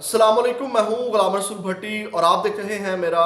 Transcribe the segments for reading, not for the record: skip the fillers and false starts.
السلام علیکم، میں ہوں غلام رسول بھٹی اور آپ دیکھ رہے ہیں میرا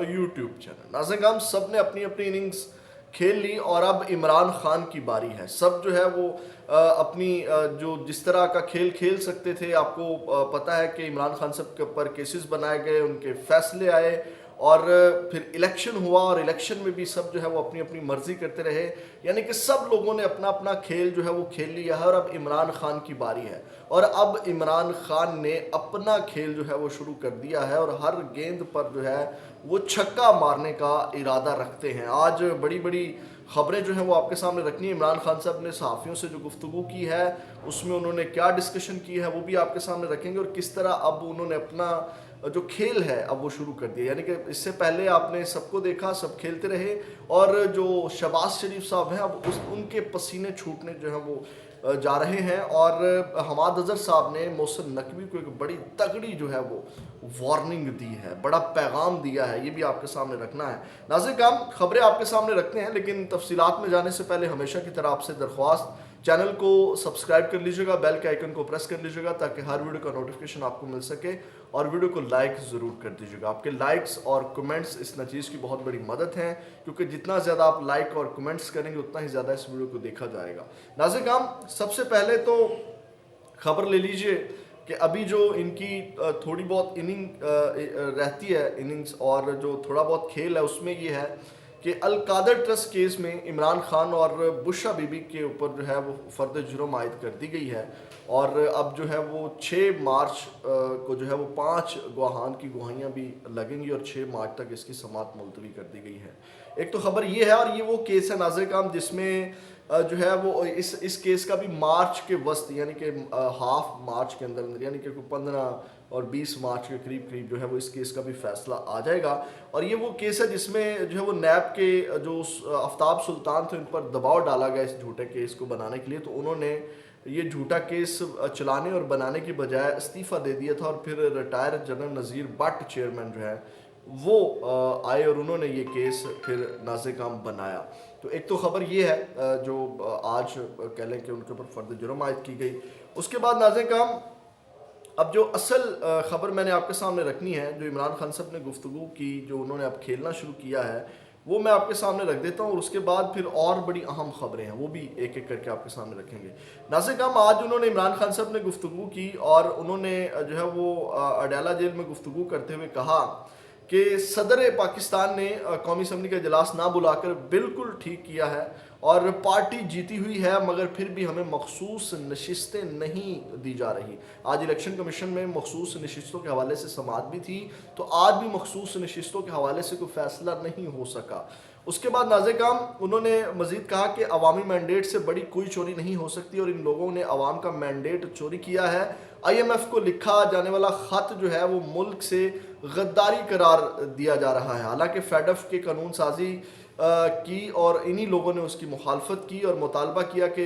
یوٹیوب چینل۔ ناظرین، ہم سب نے اپنی اپنی اننگز کھیل لی اور اب عمران خان کی باری ہے۔ سب جو ہے وہ اپنی جو جس طرح کا کھیل کھیل سکتے تھے، آپ کو پتہ ہے کہ عمران خان صاحب کے اوپر کیسز بنائے گئے، ان کے فیصلے آئے اور پھر الیکشن ہوا اور الیکشن میں بھی سب جو ہے وہ اپنی اپنی مرضی کرتے رہے، یعنی کہ سب لوگوں نے اپنا اپنا کھیل جو ہے وہ کھیل لیا ہے اور اب عمران خان کی باری ہے۔ اور اب عمران خان نے اپنا کھیل جو ہے وہ شروع کر دیا ہے اور ہر گیند پر جو ہے وہ چھکا مارنے کا ارادہ رکھتے ہیں۔ آج بڑی بڑی خبریں جو ہیں وہ آپ کے سامنے رکھنی ہے۔ عمران خان صاحب نے صحافیوں سے جو گفتگو کی ہے، اس میں انہوں نے کیا ڈسکشن کی ہے، وہ بھی آپ کے سامنے رکھیں گے، اور کس طرح اب انہوں نے اپنا جو کھیل ہے اب وہ شروع کر دیا۔ یعنی کہ اس سے پہلے آپ نے سب کو دیکھا، سب کھیلتے رہے، اور جو شہباز شریف صاحب ہیں اب ان کے پسینے چھوٹنے جو ہیں وہ جا رہے ہیں، اور حماد اظہر صاحب نے محسن نقوی کو ایک بڑی تگڑی جو ہے وہ وارننگ دی ہے، بڑا پیغام دیا ہے، یہ بھی آپ کے سامنے رکھنا ہے۔ ناظرین کرام، خبریں آپ کے سامنے رکھتے ہیں، لیکن تفصیلات میں جانے سے پہلے ہمیشہ کی طرح آپ سے درخواست، چینل کو سبسکرائب کر لیجیے گا، بیل کے آئیکن کو پریس کر لیجیے گا تاکہ ہر ویڈیو کا نوٹیفیکیشن آپ کو مل سکے، اور ویڈیو کو لائک ضرور کر دیجیے گا۔ آپ کے لائکس اور کمنٹس اس چیز کی بہت بڑی مدد ہیں، کیونکہ جتنا زیادہ آپ لائک اور کمنٹس کریں گے اتنا ہی زیادہ اس ویڈیو کو دیکھا جائے گا۔ ناظرین کرام، سب سے پہلے تو خبر لے لیجئے کہ ابھی جو ان کی تھوڑی بہت اننگ رہتی ہے، اننگز اور جو تھوڑا بہت کھیل ہے، اس میں یہ ہے کہ القادر ٹرسٹ کیس میں عمران خان اور بشرا بی بی کے اوپر جو ہے وہ فرد جرم عائد کر دی گئی ہے، اور اب جو ہے وہ 6 مارچ کو جو ہے وہ 5 گواہان کی گواہیاں بھی لگیں گی اور 6 مارچ تک اس کی سماعت ملتوی کر دی گئی ہے۔ ایک تو خبر یہ ہے، اور یہ وہ کیس ہے ناظرین کرام جس میں جو ہے وہ اس کیس کا بھی مارچ کے وسط، یعنی کہ ہاف مارچ کے اندر، یعنی کہ 15 اور 20 مارچ کے قریب جو ہے وہ اس کیس کا بھی فیصلہ آ جائے گا۔ اور یہ وہ کیس ہے جس میں جو ہے وہ نیب کے جو آفتاب سلطان تھے ان پر دباؤ ڈالا گیا اس جھوٹے کیس کو بنانے کے لیے، تو انہوں نے یہ جھوٹا کیس چلانے اور بنانے کی بجائے استعفیٰ دے دیا تھا، اور پھر retire general Nazir but chairman جو ہے وہ آئے اور انہوں نے یہ کیس پھر ناظرین کرام بنایا۔ تو ایک تو خبر یہ ہے جو آج کہہ لیں کہ ان کے اوپر فرد جرم عائد کی گئی۔ اس کے بعد ناظرین کرام، اب جو اصل خبر میں نے آپ کے سامنے رکھنی ہے، جو عمران خان صاحب نے گفتگو کی، جو انہوں نے اب کھیلنا شروع کیا ہے، وہ میں آپ کے سامنے رکھ دیتا ہوں، اور اس کے بعد پھر اور بڑی اہم خبریں ہیں، وہ بھی ایک ایک کر کے آپ کے سامنے رکھیں گے۔ ناظرین کرام، آج انہوں نے عمران خان صاحب نے گفتگو کی اور انہوں نے جو ہے وہ اڈیالہ جیل میں گفتگو کرتے ہوئے کہا کہ صدر پاکستان نے قومی اسمبلی کا اجلاس نہ بلا کر بالکل ٹھیک کیا ہے، اور پارٹی جیتی ہوئی ہے مگر پھر بھی ہمیں مخصوص نشستیں نہیں دی جا رہی۔ آج الیکشن کمیشن میں مخصوص نشستوں کے حوالے سے سماعت بھی تھی، تو آج بھی مخصوص نشستوں کے حوالے سے کوئی فیصلہ نہیں ہو سکا۔ اس کے بعد ناظرین کرام، انہوں نے مزید کہا کہ عوامی مینڈیٹ سے بڑی کوئی چوری نہیں ہو سکتی، اور ان لوگوں نے عوام کا مینڈیٹ چوری کیا ہے۔ آئی ایم ایف کو لکھا جانے والا خط جو ہے وہ ملک سے غداری قرار دیا جا رہا ہے، حالانکہ فیڈف کے قانون سازی کی اور انہی لوگوں نے اس کی مخالفت کی اور مطالبہ کیا کہ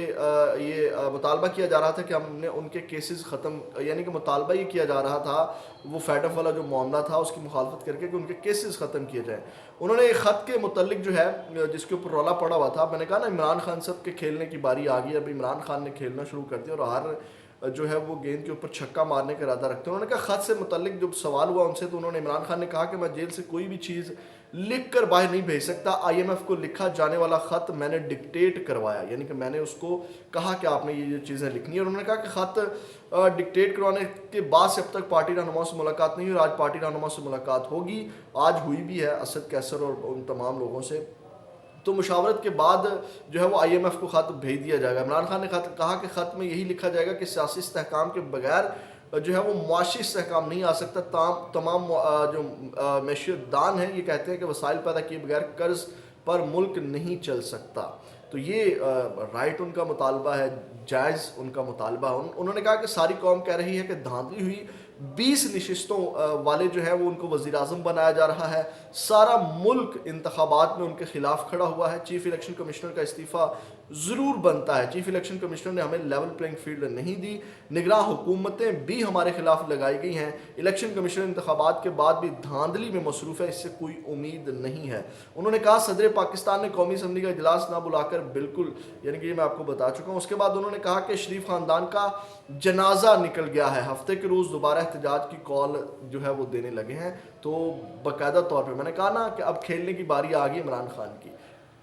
یہ مطالبہ کیا جا رہا تھا کہ ہم نے ان کے کیسز ختم، یعنی کہ مطالبہ یہ کیا جا رہا تھا، وہ فیڈف والا جو معاملہ تھا اس کی مخالفت کر کے کہ ان کے کیسز ختم کیے جائیں۔ انہوں نے ایک خط کے متعلق جو ہے جس کے اوپر رولا پڑا ہوا تھا، میں نے کہا نا عمران خان صاحب کے کھیلنے کی باری آ گئی، اب عمران خان نے کھیلنا شروع کر دیا اور ہر جو ہے وہ گیند کے اوپر چھکا مارنے کا ارادہ رکھتے ہیں۔ انہوں نے کہا خط سے متعلق جب سوال ہوا ان سے، تو انہوں نے عمران خان نے کہا کہ میں جیل سے کوئی بھی چیز لکھ کر باہر نہیں بھیج سکتا، آئی ایم ایف کو لکھا جانے والا خط میں نے ڈکٹیٹ کروایا، یعنی کہ میں نے اس کو کہا کہ آپ نے یہ چیزیں لکھنی ہیں، اور انہوں نے کہا کہ خط ڈکٹیٹ کروانے کے بعد سے اب تک پارٹی رہنماؤں سے ملاقات نہیں ہوئی، اور آج پارٹی رہنماؤں سے ملاقات ہوگی، آج ہوئی بھی ہے اسد کیسر اور ان تمام لوگوں سے، تو مشاورت کے بعد جو ہے وہ آئی ایم ایف کو خط بھیج دیا جائے گا۔ عمران خان نے کہا کہ خط میں یہی لکھا جائے گا کہ سیاسی استحکام کے بغیر جو ہے وہ معاشی استحکام نہیں آ سکتا، تمام جو معیشت دان ہیں یہ کہتے ہیں کہ وسائل پیدا کیے بغیر قرض پر ملک نہیں چل سکتا، تو یہ رائٹ ان کا مطالبہ ہے، جائز ان کا مطالبہ ہے۔ انہوں نے کہا کہ ساری قوم کہہ رہی ہے کہ دھاندلی ہوئی 20 نشستوں والے جو ہیں وہ ان کو وزیر اعظم بنایا جا رہا ہے، سارا ملک انتخابات میں ان کے خلاف کھڑا ہوا ہے، چیف الیکشن کمشنر کا استعفیٰ ضرور بنتا ہے. چیف الیکشن کمشنر نے ہمیں لیول پلینگ فیلڈ نہیں دی. نگراں حکومتیں بھی ہمارے خلاف لگائی گئی ہیں. الیکشن کمیشن انتخابات کے بعد بھی دھاندلی میں مصروف ہے, اس سے کوئی امید نہیں ہے. انہوں نے کہا صدر پاکستان نے قومی اسمبلی کا اجلاس نہ بلا کر بالکل, یعنی کہ یہ میں آپ کو بتا چکا ہوں. اس کے بعد انہوں نے کہا کہ شریف خاندان کا جنازہ نکل گیا ہے, ہفتے کے روز دوبارہ احتجاج کی کال جو ہے وہ دینے لگے ہیں. تو باقاعدہ طور پہ میں نے کہا نا کہ اب کھیلنے کی باری آ گئی عمران خان کی.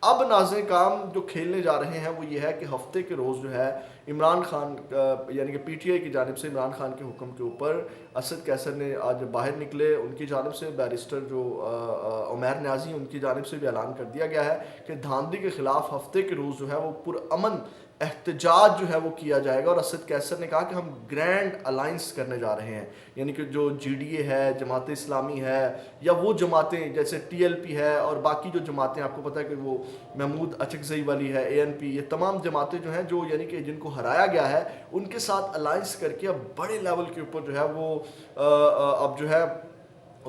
اب ناظرین کام جو کھیلنے جا رہے ہیں وہ یہ ہے کہ ہفتے کے روز جو ہے عمران خان یعنی کہ پی ٹی آئی کی جانب سے عمران خان کے حکم کے اوپر اسد کیسر نے آج باہر نکلے, ان کی جانب سے بیرسٹر جو عمیر نیازی ان کی جانب سے بھی اعلان کر دیا گیا ہے کہ دھاندلی کے خلاف ہفتے کے روز جو ہے وہ پرامن احتجاج جو ہے وہ کیا جائے گا. اور اسد کیسر نے کہا کہ ہم گرینڈ الائنس کرنے جا رہے ہیں, یعنی کہ جو جی ڈی اے ہے, جماعت اسلامی ہے, یا وہ جماعتیں جیسے ٹی ایل پی ہے اور باقی جو جماعتیں آپ کو پتہ ہے کہ وہ محمود اچکزئی والی ہے, اے این پی, یہ تمام جماعتیں جو ہیں جو یعنی کہ جن کو ہرایا گیا ہے ان کے ساتھ الائنس کر کے اب بڑے لیول کے اوپر جو ہے وہ اب جو ہے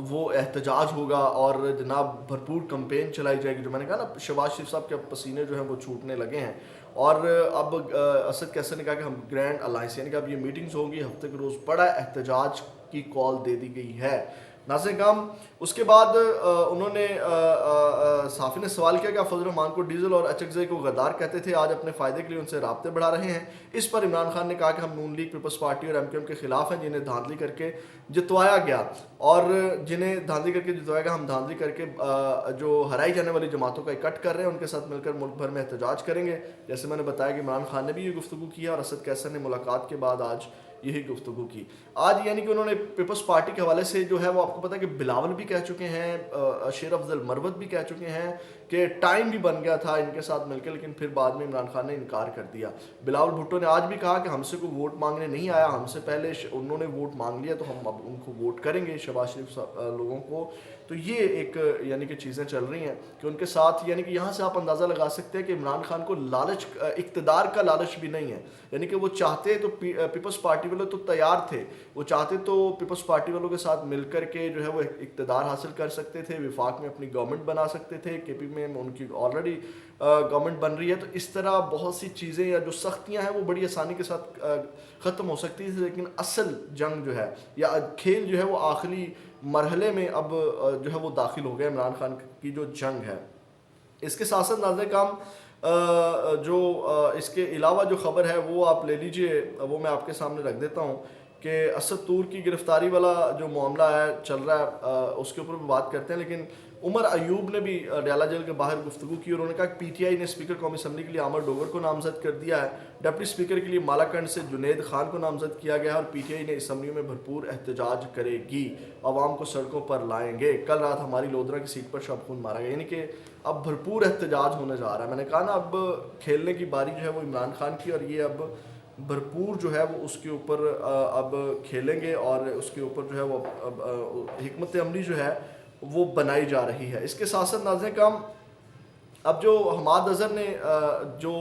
وہ احتجاج ہوگا اور جناب بھرپور کمپین چلائی جائے گی. جو میں نے کہا نا شہباز شریف صاحب کے پسینے جو ہیں وہ چھوٹنے لگے ہیں. اور اب اسد کیسر نے کہا کہ ہم گرینڈ الائنس, یعنی کہ اب یہ میٹنگز ہوں گی, ہفتے کے روز بڑا احتجاج کی کال دے دی گئی ہے. ناظرین کرام اس کے بعد انہوں نے صحافی نے سوال کیا کہ آپ فضل الرحمان کو ڈیزل اور اچکزئی کو غدار کہتے تھے, آج اپنے فائدے کے لیے ان سے رابطے بڑھا رہے ہیں. اس پر عمران خان نے کہا کہ ہم نون لیگ, پیپلز پارٹی اور ایم کیو ایم کے خلاف ہیں جنہیں دھاندلی کر کے جتوایا گیا, اور جنہیں دھاندلی کر کے جتوایا گیا ہم دھاندلی کر کے جو ہرائی جانے والی جماعتوں کا اکٹھ کر رہے ہیں, ان کے ساتھ مل کر ملک بھر میں احتجاج کریں گے. جیسے میں نے بتایا کہ عمران خان نے بھی یہ گفتگو کیا اور اسد کیسر نے ملاقات کے بعد آج یہی گفتگو کی. آج یعنی کہ انہوں نے پیپلز پارٹی کے حوالے سے جو ہے وہ آپ کو پتہ ہے کہ بلاول بھی کہہ چکے ہیں, شیر افضل مروت بھی کہہ چکے ہیں کہ ٹائم بھی بن گیا تھا ان کے ساتھ مل کے, لیکن پھر بعد میں عمران خان نے انکار کر دیا. بلاول بھٹو نے آج بھی کہا کہ ہم سے کوئی ووٹ مانگنے نہیں آیا, ہم سے پہلے انہوں نے ووٹ مانگ لیا تو ہم اب ان کو ووٹ کریں گے شہباز شریف لوگوں کو. تو یہ ایک یعنی کہ چیزیں چل رہی ہیں کہ ان کے ساتھ, یعنی کہ یہاں سے آپ اندازہ لگا سکتے ہیں کہ عمران خان کو لالچ, اقتدار کا لالچ بھی نہیں ہے. یعنی کہ وہ چاہتے تو پیپلز پارٹی والے تو تیار تھے, وہ چاہتے تو پیپلز پارٹی والوں کے ساتھ مل کر کے جو ہے وہ اقتدار حاصل کر سکتے تھے, وفاق میں اپنی گورنمنٹ بنا سکتے تھے, کے پی میں ان کی آلریڈی گورنمنٹ بن رہی ہے. تو اس طرح بہت سی چیزیں یا جو سختیاں ہیں وہ بڑی آسانی کے ساتھ ختم ہو سکتی تھی. لیکن اصل جنگ جو ہے یا کھیل جو ہے وہ آخری مرحلے میں اب جو ہے وہ داخل ہو گیا عمران خان کی جو جنگ ہے. اس کے ساتھ ساتھ ناظرین کرام جو اس کے علاوہ جو خبر ہے وہ آپ لے لیجئے, وہ میں آپ کے سامنے رکھ دیتا ہوں کہ اسد طور کی گرفتاری والا جو معاملہ ہے چل رہا ہے, اس کے اوپر بھی بات کرتے ہیں. لیکن عمر ایوب نے بھی ڈیالہ جیل کے باہر گفتگو کی اور انہوں نے کہا کہ پی ٹی آئی نے اسپیکر قومی اسمبلی کے لیے عامر ڈوگر کو نامزد کر دیا ہے, ڈپٹی اسپیکر کے لیے مالاکنڈ سے جنید خان کو نامزد کیا گیا ہے, اور پی ٹی آئی نے اسمبلیوں میں بھرپور احتجاج کرے گی, عوام کو سڑکوں پر لائیں گے. کل رات ہماری لودرا کی سیٹ پر شب خون مارا گیا, یعنی کہ اب بھرپور احتجاج ہونے جا رہا ہے. میں نے کہا نا اب کھیلنے کی باری جو ہے وہ عمران خان کی, اور یہ اب بھرپور جو ہے وہ اس کے اوپر اب کھیلیں گے اور اس کے اوپر جو ہے وہ حکمت عملی جو ہے وہ بنائی جا رہی ہے. اس کے ساتھ ساتھ ناظرین کرام اب جو حماد اظہر نے جو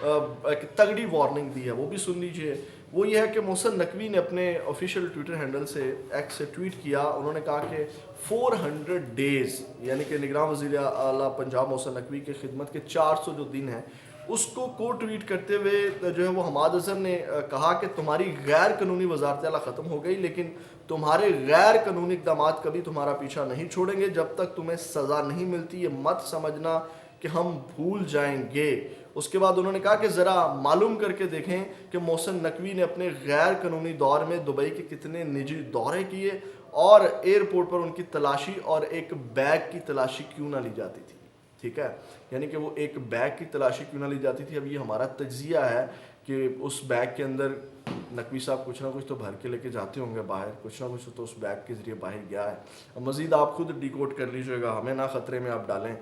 ایک تگڑی وارننگ دی ہے وہ بھی سن لیجئے. وہ یہ ہے کہ محسن نقوی نے اپنے آفیشیل ٹویٹر ہینڈل سے ایکس سے ٹویٹ کیا, انہوں نے کہا کہ 400 ڈیز یعنی کہ نگراں وزیر اعلیٰ پنجاب محسن نقوی کے خدمت کے 400 جو دن ہیں اس کو ٹویٹ کرتے ہوئے جو ہے وہ حماد اظہر نے کہا کہ تمہاری غیر قانونی وزارت اعلیٰ ختم ہو گئی, لیکن تمہارے غیر قانونی اقدامات کبھی تمہارا پیچھا نہیں چھوڑیں گے جب تک تمہیں سزا نہیں ملتی. یہ مت سمجھنا کہ ہم بھول جائیں گے. اس کے بعد انہوں نے کہا کہ ذرا معلوم کر کے دیکھیں کہ محسن نقوی نے اپنے غیر قانونی دور میں دبئی کے کتنے نجی دورے کیے اور ایئرپورٹ پر ان کی تلاشی اور ایک بیگ کی تلاشی کیوں نہ لی جاتی تھی. ٹھیک ہے, یعنی کہ وہ ایک بیگ کی تلاشی کیوں نہ لی جاتی تھی. اب یہ ہمارا تجزیہ ہے کہ اس بیگ کے اندر نقوی صاحب کچھ نہ کچھ تو بھر کے لے کے جاتے ہوں گے باہر, کچھ نہ کچھ تو اس بیگ کے ذریعے باہر گیا ہے. مزید آپ خود ڈیکوڈ کر لیجیے گا, ہمیں نہ خطرے میں آپ ڈالیں.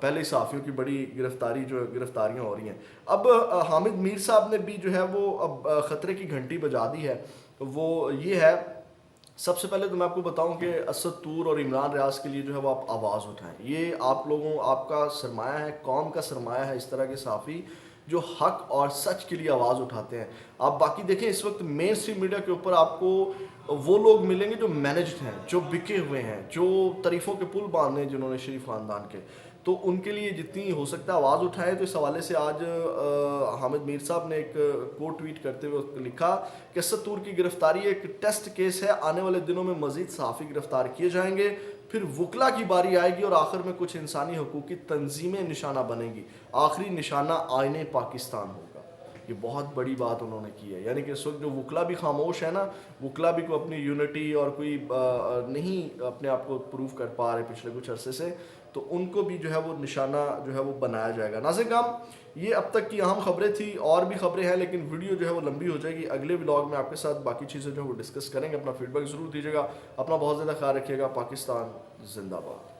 پہلے ہی صحافیوں کی بڑی گرفتاریاں ہو رہی ہیں. اب حامد میر صاحب نے بھی جو ہے وہ اب خطرے کی گھنٹی بجا دی ہے. وہ یہ ہے, سب سے پہلے تو میں آپ کو بتاؤں کہ اسد طور اور عمران ریاض کے لیے جو ہے وہ آپ آواز اٹھائیں. یہ آپ لوگوں, آپ کا سرمایہ ہے, قوم کا سرمایہ ہے, اس طرح کے صحافی جو حق اور سچ کے لیے آواز اٹھاتے ہیں. آپ باقی دیکھیں اس وقت مین اسٹریم میڈیا کے اوپر آپ کو وہ لوگ ملیں گے جو مینجڈ ہیں, جو بکے ہوئے ہیں, جو تعریفوں کے پل باندھے ہیں جنہوں نے شریف خاندان کے. تو ان کے لیے جتنی ہو سکتا ہے آواز اٹھائیں. تو اس حوالے سے آج حامد میر صاحب نے ایک کوٹ ٹویٹ کرتے ہوئے لکھا کہ ستور کی گرفتاری ایک ٹیسٹ کیس ہے, آنے والے دنوں میں مزید صحافی گرفتار کیے جائیں گے, پھر وکلا کی باری آئے گی اور آخر میں کچھ انسانی حقوق کی تنظیمیں نشانہ بنیں گی, آخری نشانہ آئین پاکستان ہوگا. یہ بہت بڑی بات انہوں نے کی ہے. یعنی کہ اس وقت جو وکلا بھی خاموش ہے نا, وکلا بھی کوئی اپنی یونٹی اور کوئی نہیں اپنے آپ کو پروو کر پا رہے پچھلے کچھ عرصے سے, تو ان کو بھی جو ہے وہ نشانہ جو ہے وہ بنایا جائے گا. ناظرین کرام, یہ اب تک کی اہم خبریں تھیں, اور بھی خبریں ہیں لیکن ویڈیو جو ہے وہ لمبی ہو جائے گی. اگلے ولاگ میں آپ کے ساتھ باقی چیزیں جو ہے وہ ڈسکس کریں گے. اپنا فیڈ بیک ضرور دیجیے گا. اپنا بہت زیادہ خیال رکھیے گا. پاکستان زندہ باد.